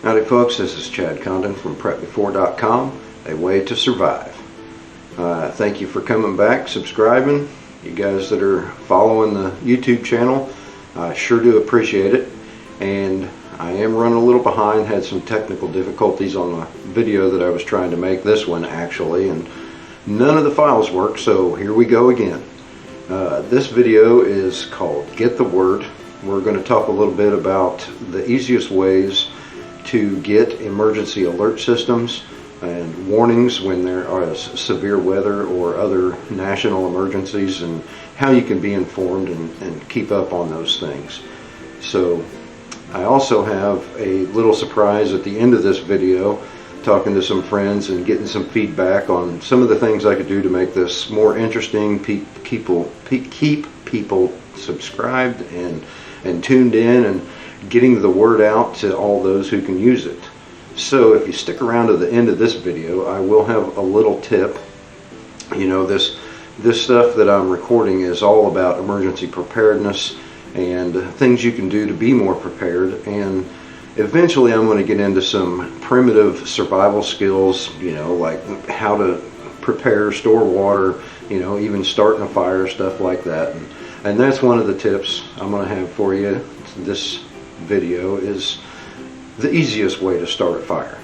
Howdy folks, this is Chad Condon from PrepBefore.com, a way to survive. Thank you for coming back, subscribing. You guys that are following the YouTube channel, I sure do appreciate it. And I am running a little behind, had some technical difficulties on the video that I was trying to make, this one actually, and none of the files work, so here we go again. This video is called Get the Word. We're going to talk a little bit about the easiest ways to get emergency alert systems and warnings when there are severe weather or other national emergencies, and how you can be informed and keep up on those things. So I also have a little surprise at the end of this video, talking to some friends and getting some feedback on some of the things I could do to make this more interesting, keep people subscribed and tuned in, and getting the word out to all those who can use it. So if you stick around to the end of this video, I will have a little tip. You know, this stuff that I'm recording is all about emergency preparedness and things you can do to be more prepared, and eventually I'm going to get into some primitive survival skills, you know, like how to prepare, store water, you know, even starting a fire, stuff like that. And that's one of the tips I'm going to have for you. This video is the easiest way to start a fire.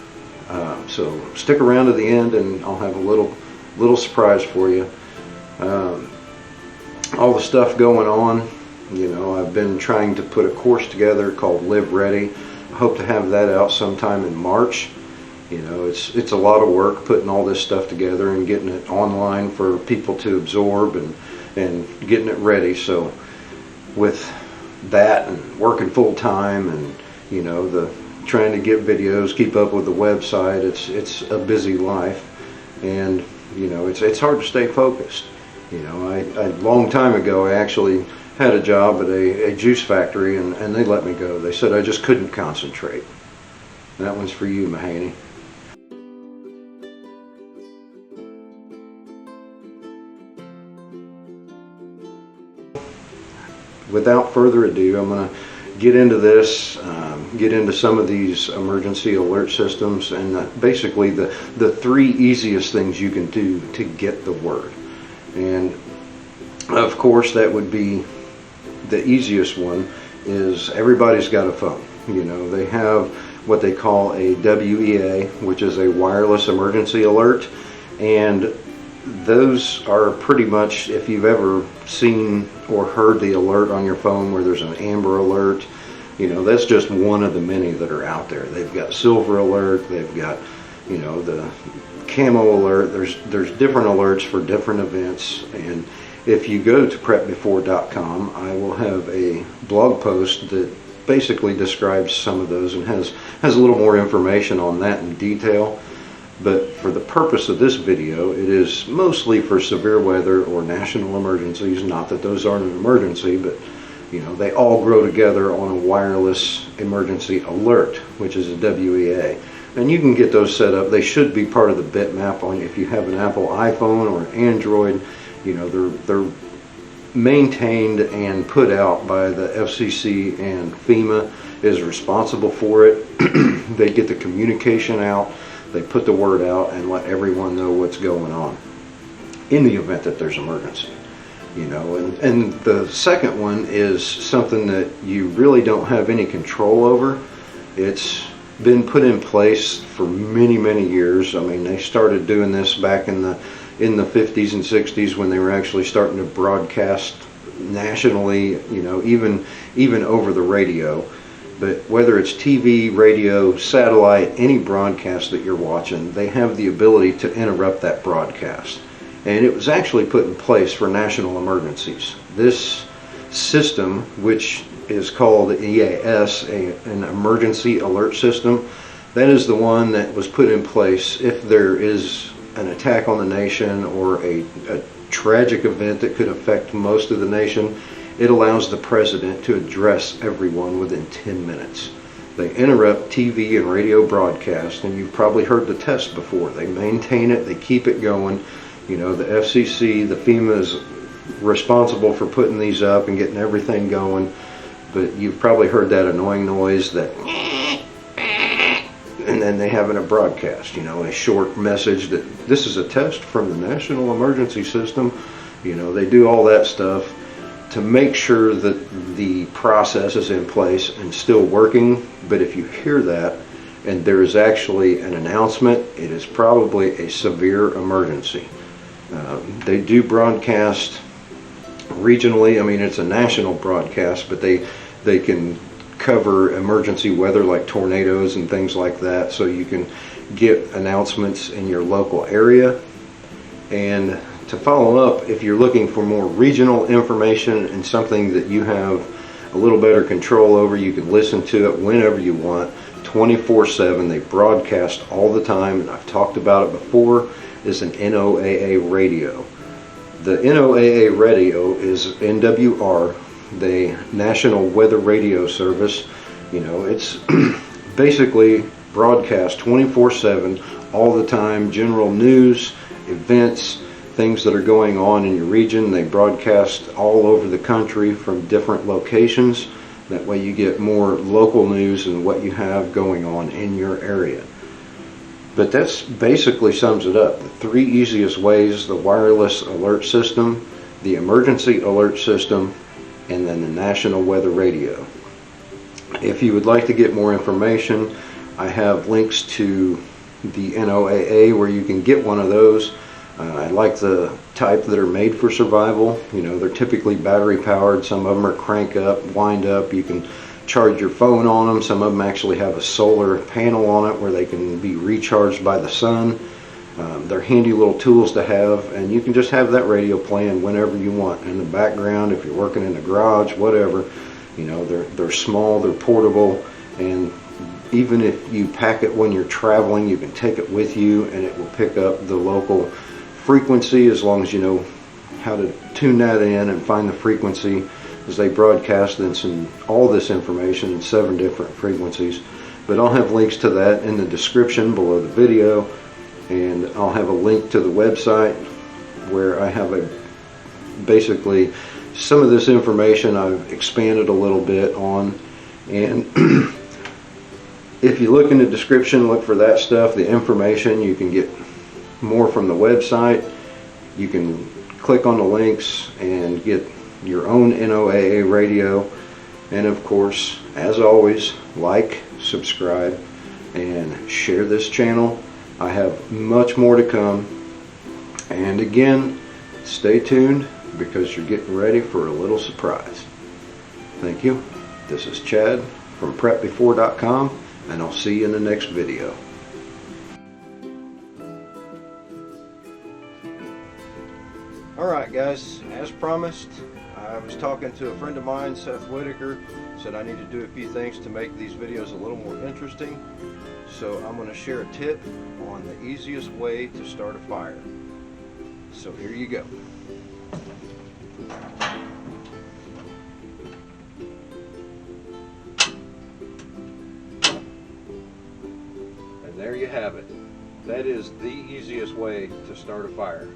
So stick around to the end and I'll have a little surprise for you. All the stuff going on, you know, I've been trying to put a course together called Live Ready. I hope to have that out sometime in March. You know, it's a lot of work putting all this stuff together and getting it online for people to absorb and getting it ready. So with that and working full time and, you know, the trying to get videos, keep up with the website, it's a busy life, and you know, it's hard to stay focused. You know, a long time ago I actually had a job at a juice factory, and they let me go. They said I just couldn't concentrate. That one's for you, Mahaney. Without further ado, I'm going to get into this, get into some of these emergency alert systems, and basically the three easiest things you can do to get the word. And of course, that would be the easiest one is everybody's got a phone. You know, they have what they call a WEA, which is a wireless emergency alert, and those are pretty much, if you've ever seen or heard the alert on your phone where there's an Amber Alert, you know, that's just one of the many that are out there. They've got Silver Alert, they've got, you know, the Camo Alert. There's different alerts for different events, and if you go to PrepBefore.com, I will have a blog post that basically describes some of those and has a little more information on that in detail. But for the purpose of this video, it is mostly for severe weather or national emergencies. Not that those aren't an emergency, but you know, they all grow together on a wireless emergency alert, which is a WEA. And you can get those set up. They should be part of the bitmap on, if you have an Apple iPhone or an Android. You know, they're maintained and put out by the FCC, and FEMA is responsible for it. They get the communication out, they put the word out and let everyone know what's going on in the event that there's emergency. You know, and the second one is something that you really don't have any control over. It's been put in place for many years. I mean, they started doing this back in the 50s and 60s when they were actually starting to broadcast nationally, you know, even over the radio. But whether it's TV, radio, satellite, any broadcast that you're watching, they have the ability to interrupt that broadcast. And it was actually put in place for national emergencies. This system, which is called EAS, an emergency alert system, that is the one that was put in place if there is an attack on the nation or a tragic event that could affect most of the nation. It allows the president to address everyone within 10 minutes. They interrupt TV and radio broadcast, and you've probably heard the test before. They maintain it, they keep it going. You know, the FCC, the FEMA is responsible for putting these up and getting everything going. But you've probably heard that annoying noise, that and then they have in a broadcast, you know, a short message that this is a test from the National Emergency System. You know, they do all that stuff to make sure that the process is in place and still working. But if you hear that and there is actually an announcement, it is probably a severe emergency. They do broadcast regionally. I mean, it's a national broadcast, but they can cover emergency weather like tornadoes and things like that, so you can get announcements in your local area. And to follow up, if you're looking for more regional information and something that you have a little better control over, you can listen to it whenever you want, 24/7. They broadcast all the time, and I've talked about it before, is an NOAA radio. The NOAA radio is NWR, the National Weather Radio Service. You know, it's basically broadcast 24/7 all the time, general news, events, things that are going on in your region. They broadcast all over the country from different locations. That way you get more local news and what you have going on in your area. But that's basically sums it up. The three easiest ways: the wireless alert system, the emergency alert system, and then the National Weather Radio. If you would like to get more information, I have links to the NOAA where you can get one of those. I like the type that are made for survival. You know, they're typically battery powered. Some of them are crank up, wind up. You can charge your phone on them. Some of them actually have a solar panel on it where they can be recharged by the sun. They're handy little tools to have, and you can just have that radio playing whenever you want in the background, if you're working in the garage, whatever. You know, they're small, they're portable, and even if you pack it when you're traveling, you can take it with you and it will pick up the local frequency, as long as you know how to tune that in and find the frequency, as they broadcast all this information in 7 different frequencies. But I'll have links to that in the description below the video, and I'll have a link to the website where I have basically some of this information I've expanded a little bit on. And if you look in the description, look for that stuff, the information. You can get more from the website. You can click on the links and get your own NOAA radio. And of course, as always, like, subscribe, and share this channel. I have much more to come. And again, stay tuned, because you're getting ready for a little surprise. Thank you. This is Chad from PrepBefore.com, and I'll see you in the next video. Alright guys, as promised, I was talking to a friend of mine, Seth Whitaker, said I need to do a few things to make these videos a little more interesting. So I'm going to share a tip on the easiest way to start a fire. So here you go. And there you have it. That is the easiest way to start a fire.